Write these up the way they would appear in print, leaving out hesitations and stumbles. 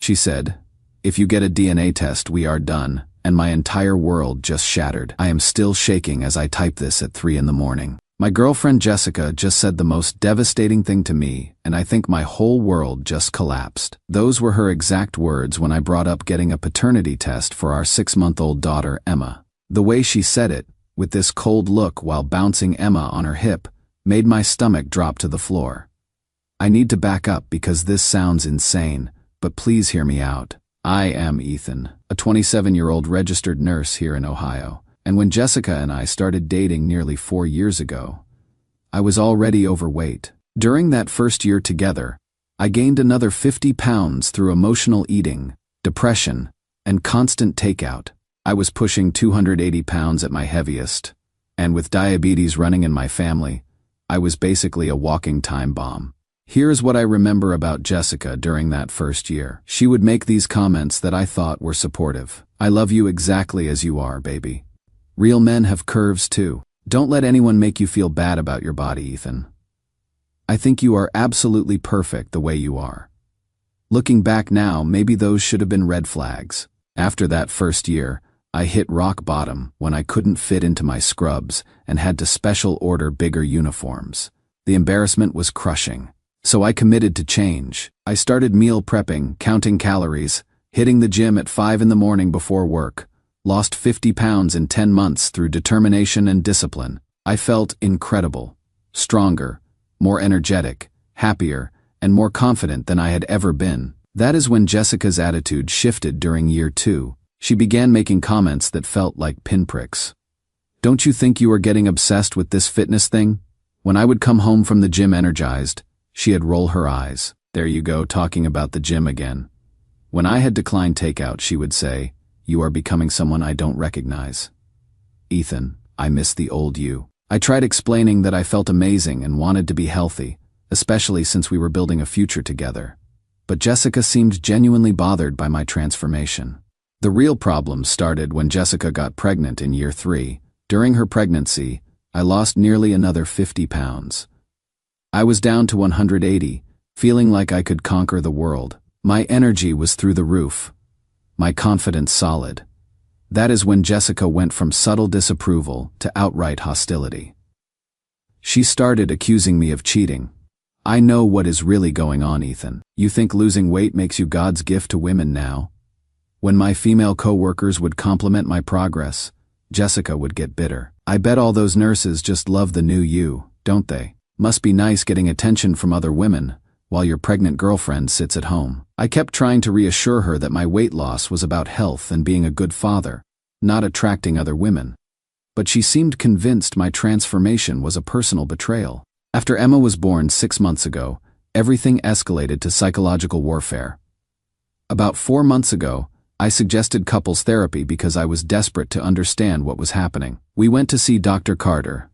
She said, "If you get a DNA test, we are done," and my entire world just shattered. I am still shaking as I type this at 3 in the morning. My girlfriend Jessica just said the most devastating thing to me, and I think my whole world just collapsed. Those were her exact words when I brought up getting a paternity test for our 6-month-old daughter, Emma. The way she said it, with this cold look while bouncing Emma on her hip, made my stomach drop to the floor. I need to back up because this sounds insane, but please hear me out. I am Ethan, a 27-year-old registered nurse here in Ohio, and when Jessica and I started dating nearly 4 years ago, I was already overweight. During that first year together, I gained another 50 pounds through emotional eating, depression, and constant takeout. I was pushing 280 pounds at my heaviest, and with diabetes running in my family, I was basically a walking time bomb. Here's what I remember about Jessica during that first year. She would make these comments that I thought were supportive. "I love you exactly as you are, baby. Real men have curves too. Don't let anyone make you feel bad about your body, Ethan. I think you are absolutely perfect the way you are." Looking back now, maybe those should have been red flags. After that first year, I hit rock bottom when I couldn't fit into my scrubs and had to special order bigger uniforms. The embarrassment was crushing. So I committed to change. I started meal prepping, counting calories, hitting the gym at 5 in the morning before work, lost 50 pounds in 10 months through determination and discipline. I felt incredible, stronger, more energetic, happier, and more confident than I had ever been. That is when Jessica's attitude shifted during year 2. She began making comments that felt like pinpricks. "Don't you think you are getting obsessed with this fitness thing?" When I would come home from the gym energized, she'd roll her eyes. "There you go, talking about the gym again." When I had declined takeout, she would say, "You are becoming someone I don't recognize." "Ethan, I miss the old you." I tried explaining that I felt amazing and wanted to be healthy, especially since we were building a future together. But Jessica seemed genuinely bothered by my transformation. The real problem started when Jessica got pregnant in year 3. During her pregnancy, I lost nearly another 50 pounds. I was down to 180, feeling like I could conquer the world. My energy was through the roof, my confidence solid. That is when Jessica went from subtle disapproval to outright hostility. She started accusing me of cheating. "I know what is really going on, Ethan. You think losing weight makes you God's gift to women now?" When my female co-workers would compliment my progress, Jessica would get bitter. "I bet all those nurses just love the new you, don't they? Must be nice getting attention from other women, while your pregnant girlfriend sits at home." I kept trying to reassure her that my weight loss was about health and being a good father, not attracting other women. But she seemed convinced my transformation was a personal betrayal. After Emma was born 6 months ago, everything escalated to psychological warfare. About 4 months ago, I suggested couples therapy because I was desperate to understand what was happening. We went to see Dr. Carter,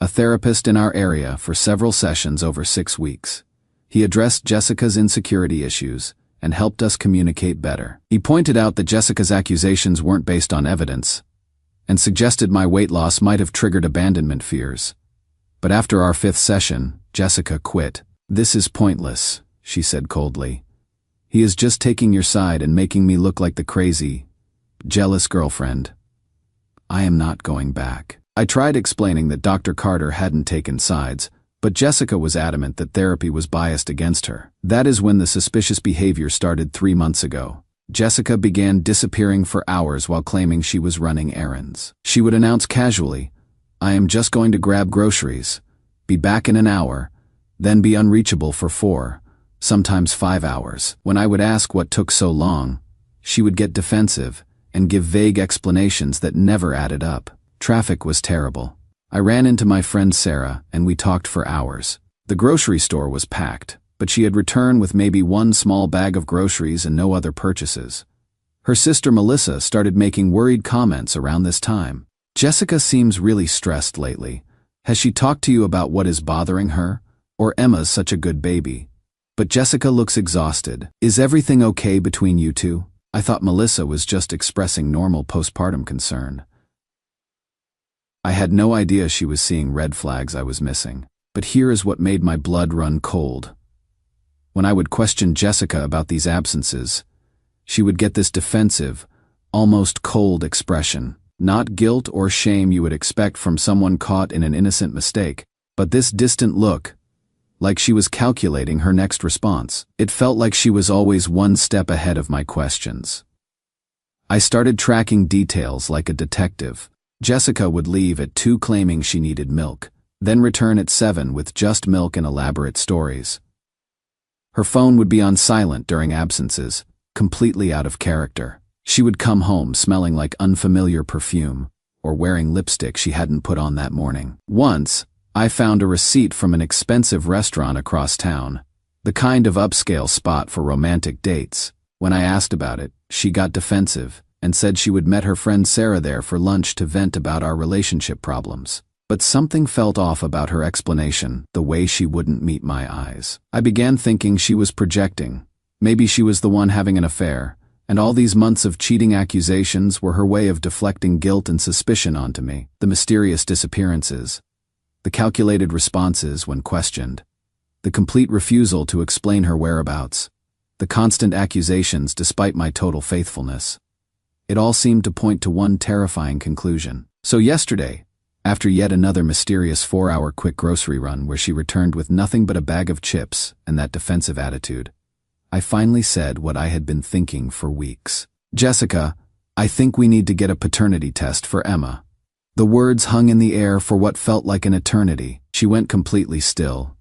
a therapist in our area, for several sessions over 6 weeks. He addressed Jessica's insecurity issues and helped us communicate better. He pointed out that Jessica's accusations weren't based on evidence and suggested my weight loss might have triggered abandonment fears. But after our 5th session, Jessica quit. "This is pointless," she said coldly. "He is just taking your side and making me look like the crazy, jealous girlfriend. I am not going back." I tried explaining that Dr. Carter hadn't taken sides, but Jessica was adamant that therapy was biased against her. That is when the suspicious behavior started 3 months ago. Jessica began disappearing for hours while claiming she was running errands. She would announce casually, "I am just going to grab groceries, be back in an hour," then be unreachable for 4, sometimes 5 hours. When I would ask what took so long, she would get defensive and give vague explanations that never added up. Traffic was terrible. I ran into my friend Sarah and we talked for hours. The grocery store was packed, but she had returned with maybe 1 small bag of groceries and no other purchases. Her sister Melissa started making worried comments around this time. "Jessica seems really stressed lately. Has she talked to you about what is bothering her? Or Emma's such a good baby. But Jessica looks exhausted. Is everything okay between you two?" I thought Melissa was just expressing normal postpartum concern. I had no idea she was seeing red flags I was missing. But here is what made my blood run cold. When I would question Jessica about these absences, she would get this defensive, almost cold expression. Not guilt or shame you would expect from someone caught in an innocent mistake, but this distant look, like she was calculating her next response. It felt like she was always one step ahead of my questions. I started tracking details like a detective. Jessica would leave at 2 claiming she needed milk, then return at 7 with just milk and elaborate stories. Her phone would be on silent during absences, completely out of character. She would come home smelling like unfamiliar perfume, or wearing lipstick she hadn't put on that morning. Once, I found a receipt from an expensive restaurant across town, the kind of upscale spot for romantic dates. When I asked about it, she got defensive and said she would met her friend Sarah there for lunch to vent about our relationship problems. But something felt off about her explanation, the way she wouldn't meet my eyes. I began thinking she was projecting. Maybe she was the one having an affair, and all these months of cheating accusations were her way of deflecting guilt and suspicion onto me. The mysterious disappearances, the calculated responses when questioned, the complete refusal to explain her whereabouts, the constant accusations despite my total faithfulness. It all seemed to point to one terrifying conclusion. So yesterday, after yet another mysterious 4-hour quick grocery run where she returned with nothing but a bag of chips and that defensive attitude, I finally said what I had been thinking for weeks. Jessica, I think we need to get a paternity test for Emma. The words hung in the air for what felt like an eternity. She went completely still,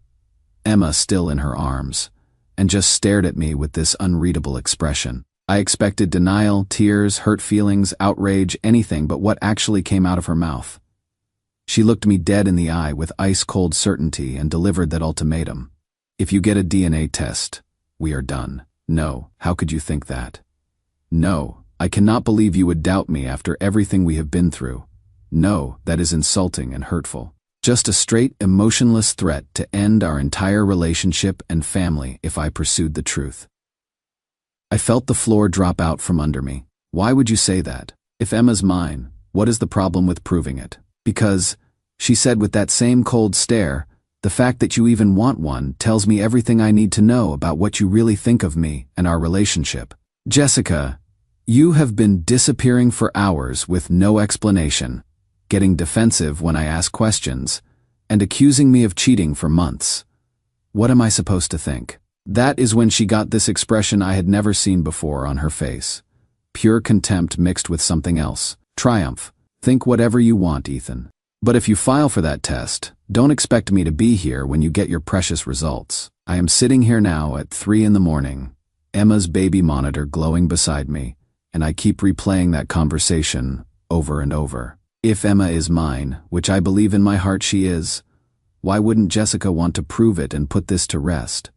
Emma still in her arms, and just stared at me with this unreadable expression. I expected denial, tears, hurt feelings, outrage, anything but what actually came out of her mouth. She looked me dead in the eye with ice-cold certainty and delivered that ultimatum. If you get a DNA test, we are done. No, how could you think that? No, I cannot believe you would doubt me after everything we have been through. No, that is insulting and hurtful. Just a straight, emotionless threat to end our entire relationship and family if I pursued the truth. I felt the floor drop out from under me. Why would you say that? If Emma's mine, what is the problem with proving it? Because, she said with that same cold stare, the fact that you even want one tells me everything I need to know about what you really think of me and our relationship. Jessica, you have been disappearing for hours with no explanation, getting defensive when I ask questions, and accusing me of cheating for months. What am I supposed to think? That is when she got this expression I had never seen before on her face. Pure contempt mixed with something else. Triumph. Think whatever you want, Ethan. But if you file for that test, don't expect me to be here when you get your precious results. I am sitting here now at 3 in the morning, Emma's baby monitor glowing beside me, and I keep replaying that conversation over and over. If Emma is mine, which I believe in my heart she is, why wouldn't Jessica want to prove it and put this to rest?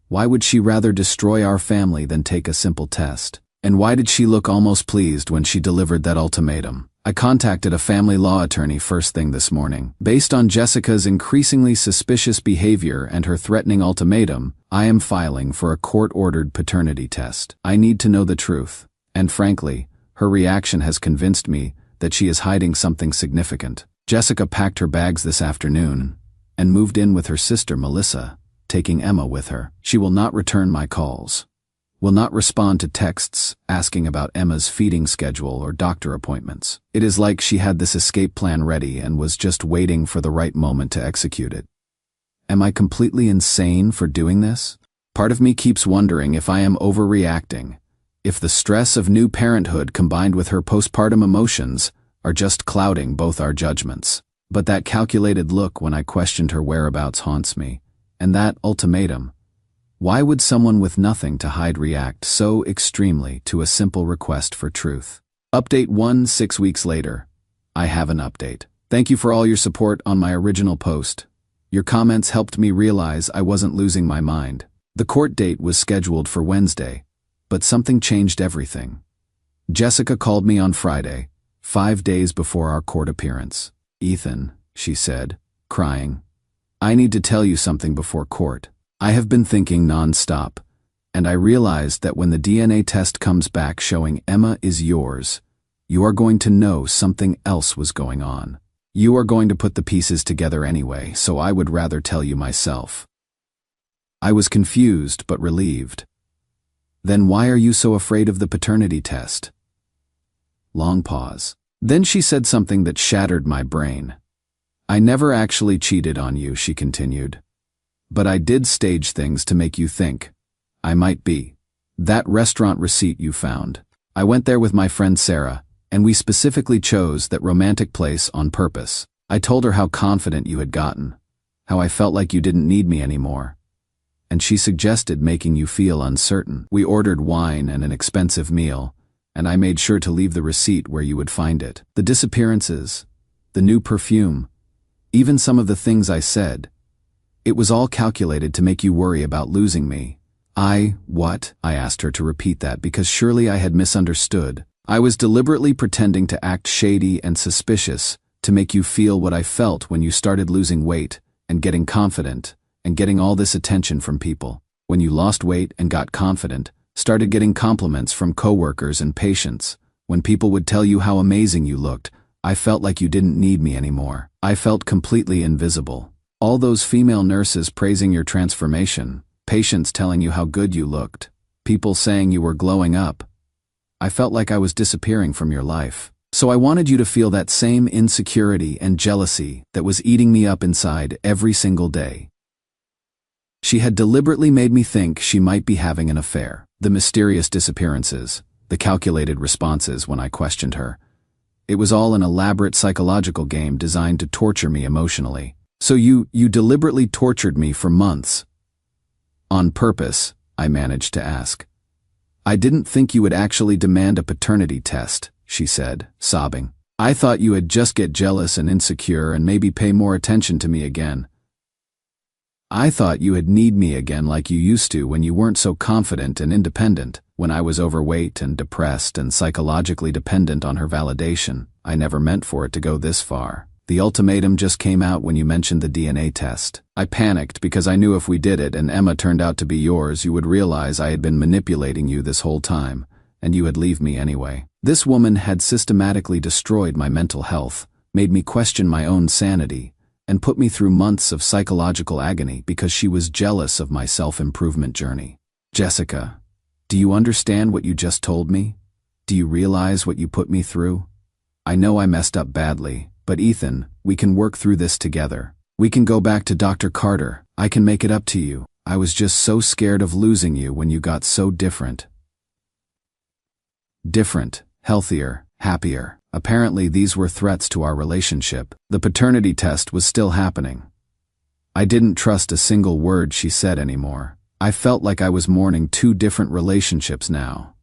Why would she rather destroy our family than take a simple test? And why did she look almost pleased when she delivered that ultimatum? I contacted a family law attorney first thing this morning. Based on Jessica's increasingly suspicious behavior and her threatening ultimatum, I am filing for a court-ordered paternity test. I need to know the truth. And frankly, her reaction has convinced me that she is hiding something significant. Jessica packed her bags this afternoon and moved in with her sister Melissa, taking Emma with her. She will not return my calls, will not respond to texts asking about Emma's feeding schedule or doctor appointments. It is like she had this escape plan ready and was just waiting for the right moment to execute it. Am I completely insane for doing this? Part of me keeps wondering if I am overreacting, if the stress of new parenthood combined with her postpartum emotions are just clouding both our judgments. But that calculated look when I questioned her whereabouts haunts me, and that ultimatum. Why would someone with nothing to hide react so extremely to a simple request for truth? Update 1 6 weeks later. I have an update. Thank you for all your support on my original post. Your comments helped me realize I wasn't losing my mind. The court date was scheduled for Wednesday, but something changed everything. Jessica called me on Friday, 5 days before our court appearance. Ethan, she said, crying, I need to tell you something before court. I have been thinking non-stop, and I realized that when the DNA test comes back showing Emma is yours, you are going to know something else was going on. You are going to put the pieces together anyway, so I would rather tell you myself. I was confused but relieved. Then why are you so afraid of the paternity test? Long pause. Then she said something that shattered my brain. I never actually cheated on you, she continued. But I did stage things to make you think I might be. That restaurant receipt you found. I went there with my friend Sarah, and we specifically chose that romantic place on purpose. I told her how confident you had gotten, how I felt like you didn't need me anymore. And she suggested making you feel uncertain. We ordered wine and an expensive meal, and I made sure to leave the receipt where you would find it. The disappearances, the new perfume, even some of the things I said. It was all calculated to make you worry about losing me. What? I asked her to repeat that because surely I had misunderstood. I was deliberately pretending to act shady and suspicious to make you feel what I felt when you started losing weight and getting confident and getting all this attention from people. When you lost weight and got confident, started getting compliments from coworkers and patients. When people would tell you how amazing you looked, I felt like you didn't need me anymore. I felt completely invisible. All those female nurses praising your transformation, patients telling you how good you looked, people saying you were glowing up. I felt like I was disappearing from your life. So I wanted you to feel that same insecurity and jealousy that was eating me up inside every single day. She had deliberately made me think she might be having an affair. The mysterious disappearances, the calculated responses when I questioned her. It was all an elaborate psychological game designed to torture me emotionally. So you deliberately tortured me for months. On purpose, I managed to ask. I didn't think you would actually demand a paternity test, she said, sobbing. I thought you would just get jealous and insecure and maybe pay more attention to me again. I thought you would need me again like you used to when you weren't so confident and independent, when I was overweight and depressed and psychologically dependent on her validation. I never meant for it to go this far. The ultimatum just came out when you mentioned the DNA test. I panicked because I knew if we did it and Emma turned out to be yours, you would realize I had been manipulating you this whole time, and you would leave me anyway. This woman had systematically destroyed my mental health, made me question my own sanity, and put me through months of psychological agony because she was jealous of my self-improvement journey. Jessica, do you understand what you just told me? Do you realize what you put me through? I know I messed up badly. But Ethan, we can work through this together. We can go back to Dr. Carter. I can make it up to you. I was just so scared of losing you when you got so different. Different, healthier, happier. Apparently these were threats to our relationship. The paternity test was still happening. I didn't trust a single word she said anymore. I felt like I was mourning two different relationships now.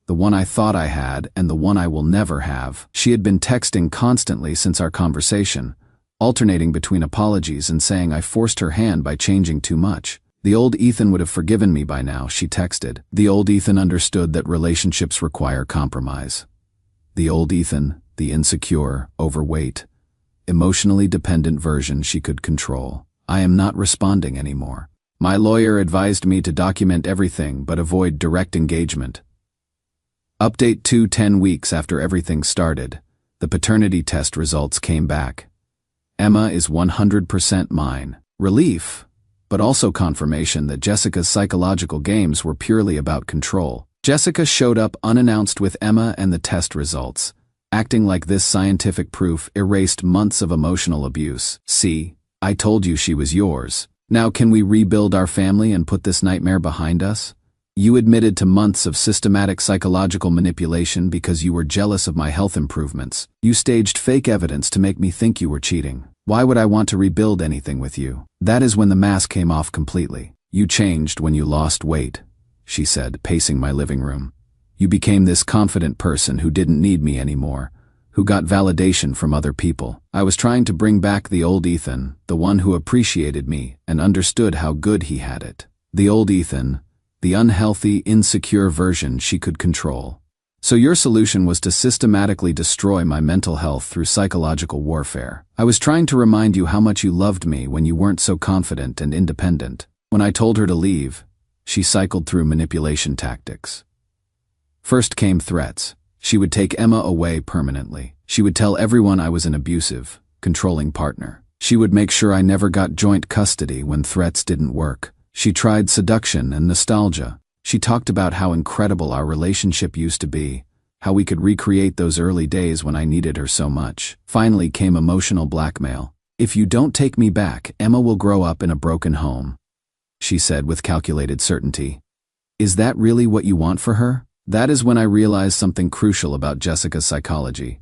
The one I thought I had and the one I will never have. She had been texting constantly since our conversation, alternating between apologies and saying I forced her hand by changing too much. The old Ethan would have forgiven me by now, she texted. The old Ethan understood that relationships require compromise. The old Ethan, the insecure, overweight, emotionally dependent version she could control. I am not responding anymore. My lawyer advised me to document everything but avoid direct engagement. Update 10 weeks after everything started, the paternity test results came back. Emma is 100% mine. Relief, but also confirmation that Jessica's psychological games were purely about control. Jessica showed up unannounced with Emma and the test results, acting like this scientific proof erased months of emotional abuse. See, I told you she was yours. Now can we rebuild our family and put this nightmare behind us? You admitted to months of systematic psychological manipulation because you were jealous of my health improvements. You staged fake evidence to make me think you were cheating. Why would I want to rebuild anything with you? That is when the mask came off completely. You changed when you lost weight, she said, pacing my living room. You became this confident person who didn't need me anymore, who got validation from other people. I was trying to bring back the old Ethan, the one who appreciated me and understood how good he had it. The old Ethan, the unhealthy, insecure version she could control. So your solution was to systematically destroy my mental health through psychological warfare. I was trying to remind you how much you loved me when you weren't so confident and independent. When I told her to leave, she cycled through manipulation tactics. First came threats. She would take Emma away permanently. She would tell everyone I was an abusive, controlling partner. She would make sure I never got joint custody when threats didn't work. She tried seduction and nostalgia. She talked about how incredible our relationship used to be, how we could recreate those early days when I needed her so much. Finally came emotional blackmail. "If you don't take me back, Emma will grow up in a broken home," she said with calculated certainty. Is that really what you want for her? That is when I realized something crucial about Jessica's psychology.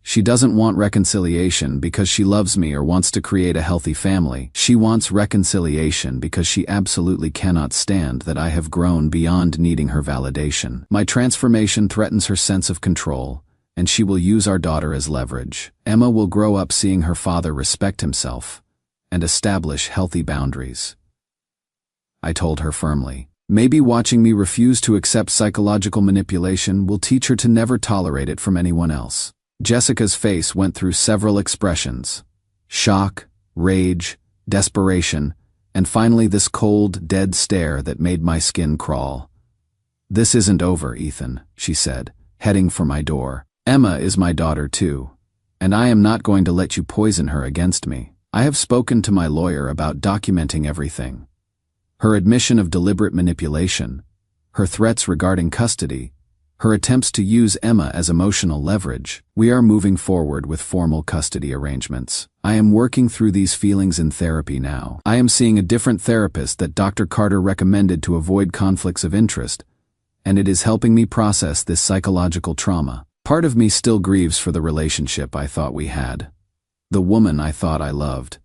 She doesn't want reconciliation because she loves me or wants to create a healthy family. She wants reconciliation because she absolutely cannot stand that I have grown beyond needing her validation. My transformation threatens her sense of control, and she will use our daughter as leverage. Emma will grow up seeing her father respect himself and establish healthy boundaries, I told her firmly. Maybe watching me refuse to accept psychological manipulation will teach her to never tolerate it from anyone else. Jessica's face went through several expressions: shock, rage, desperation, and finally this cold, dead stare that made my skin crawl. "This isn't over, Ethan," she said, heading for my door. "Emma is my daughter too, and I am not going to let you poison her against me. I have spoken to my lawyer about documenting everything. Her admission of deliberate manipulation, her threats regarding custody, her attempts to use Emma as emotional leverage. We are moving forward with formal custody arrangements. I am working through these feelings in therapy now. I am seeing a different therapist that Dr. Carter recommended to avoid conflicts of interest, and it is helping me process this psychological trauma. Part of me still grieves for the relationship I thought we had, the woman I thought I loved,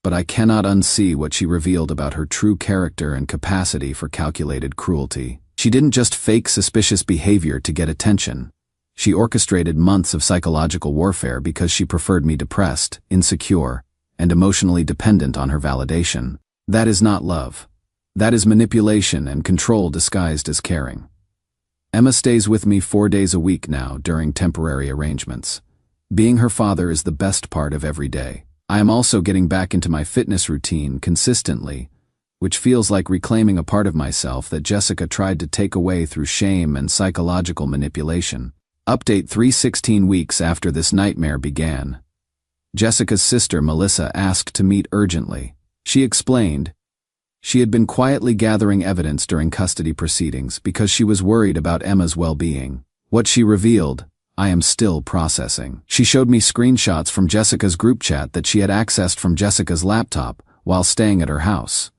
but I cannot unsee what she revealed about her true character and capacity for calculated cruelty. She didn't just fake suspicious behavior to get attention. She orchestrated months of psychological warfare because she preferred me depressed, insecure, and emotionally dependent on her validation. That is not love. That is manipulation and control disguised as caring. Emma stays with me 4 days a week now during temporary arrangements. Being her father is the best part of every day. I am also getting back into my fitness routine consistently, which feels like reclaiming a part of myself that Jessica tried to take away through shame and psychological manipulation. Update 3:16 weeks after this nightmare began. Jessica's sister Melissa asked to meet urgently. She explained she had been quietly gathering evidence during custody proceedings because she was worried about Emma's well-being. What she revealed, I am still processing. She showed me screenshots from Jessica's group chat that she had accessed from Jessica's laptop while staying at her house.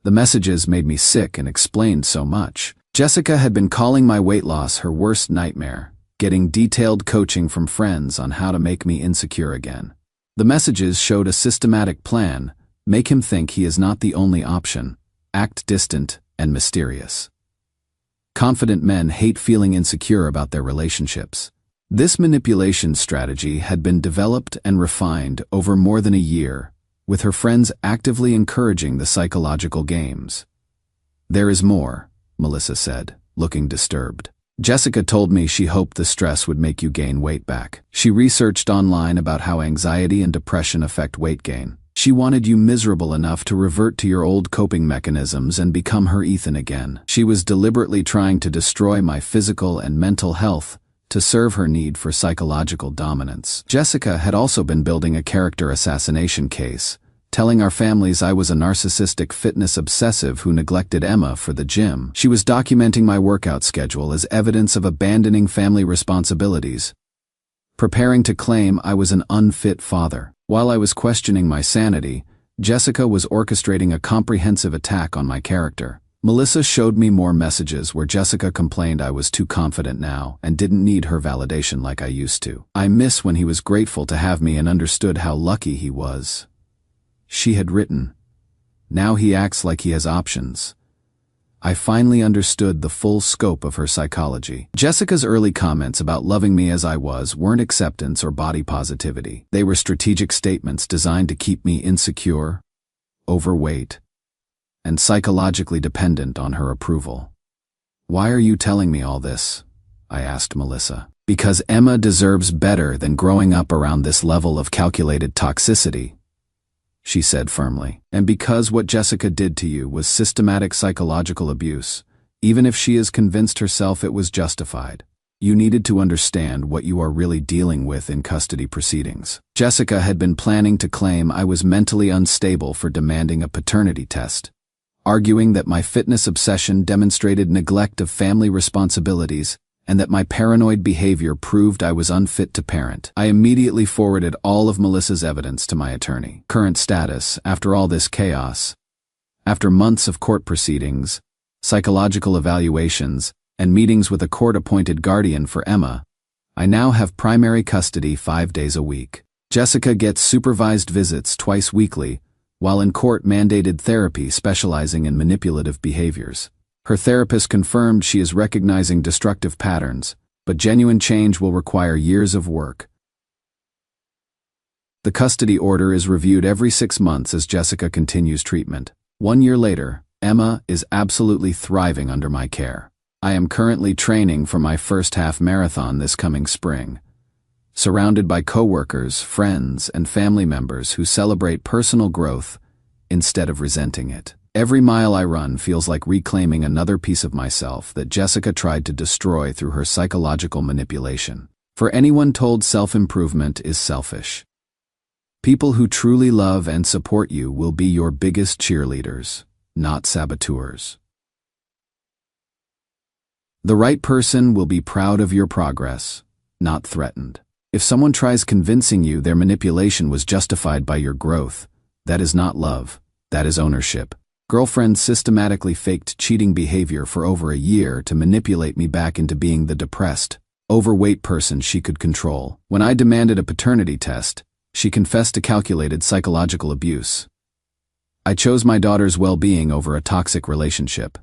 The messages made me sick and explained so much. Jessica had been calling my weight loss her worst nightmare, getting detailed coaching from friends on how to make me insecure again. The messages showed a systematic plan: make him think he is not the only option, act distant and mysterious. Confident men hate feeling insecure about their relationships. This manipulation strategy had been developed and refined over more than a year, with her friends actively encouraging the psychological games. "There is more," Melissa said, looking disturbed. "Jessica told me she hoped the stress would make you gain weight back. She researched online about how anxiety and depression affect weight gain. She wanted you miserable enough to revert to your old coping mechanisms and become her Ethan again. She was deliberately trying to destroy my physical and mental health to serve her need for psychological dominance." Jessica had also been building a character assassination case, telling our families I was a narcissistic fitness obsessive who neglected Emma for the gym. She was documenting my workout schedule as evidence of abandoning family responsibilities, preparing to claim I was an unfit father. While I was questioning my sanity, Jessica was orchestrating a comprehensive attack on my character. Melissa showed me more messages where Jessica complained I was too confident now and didn't need her validation like I used to. "I miss when he was grateful to have me and understood how lucky he was," she had written. "Now he acts like he has options." I finally understood the full scope of her psychology. Jessica's early comments about loving me as I was weren't acceptance or body positivity. They were strategic statements designed to keep me insecure, overweight, and psychologically dependent on her approval. "Why are you telling me all this?" I asked Melissa. "Because Emma deserves better than growing up around this level of calculated toxicity," she said firmly. "And because what Jessica did to you was systematic psychological abuse, even if she is convinced herself it was justified. You needed to understand what you are really dealing with in custody proceedings." Jessica had been planning to claim I was mentally unstable for demanding a paternity test, arguing that my fitness obsession demonstrated neglect of family responsibilities and that my paranoid behavior proved I was unfit to parent. I immediately forwarded all of Melissa's evidence to my attorney. Current status, after all this chaos. After months of court proceedings, psychological evaluations, and meetings with a court-appointed guardian for Emma, I now have primary custody 5 days a week. Jessica gets supervised visits twice weekly, while in court-mandated therapy specializing in manipulative behaviors. Her therapist confirmed she is recognizing destructive patterns, but genuine change will require years of work. The custody order is reviewed every 6 months as Jessica continues treatment. 1 year later, Emma is absolutely thriving under my care. I am currently training for my first half marathon this coming spring, surrounded by coworkers, friends, and family members who celebrate personal growth instead of resenting it. Every mile I run feels like reclaiming another piece of myself that Jessica tried to destroy through her psychological manipulation. For anyone told self-improvement is selfish. People who truly love and support you will be your biggest cheerleaders, not saboteurs. The right person will be proud of your progress, not threatened. If someone tries convincing you their manipulation was justified by your growth, that is not love, that is ownership. Girlfriend systematically faked cheating behavior for over a year to manipulate me back into being the depressed, overweight person she could control. When I demanded a paternity test, she confessed to calculated psychological abuse. I chose my daughter's well-being over a toxic relationship.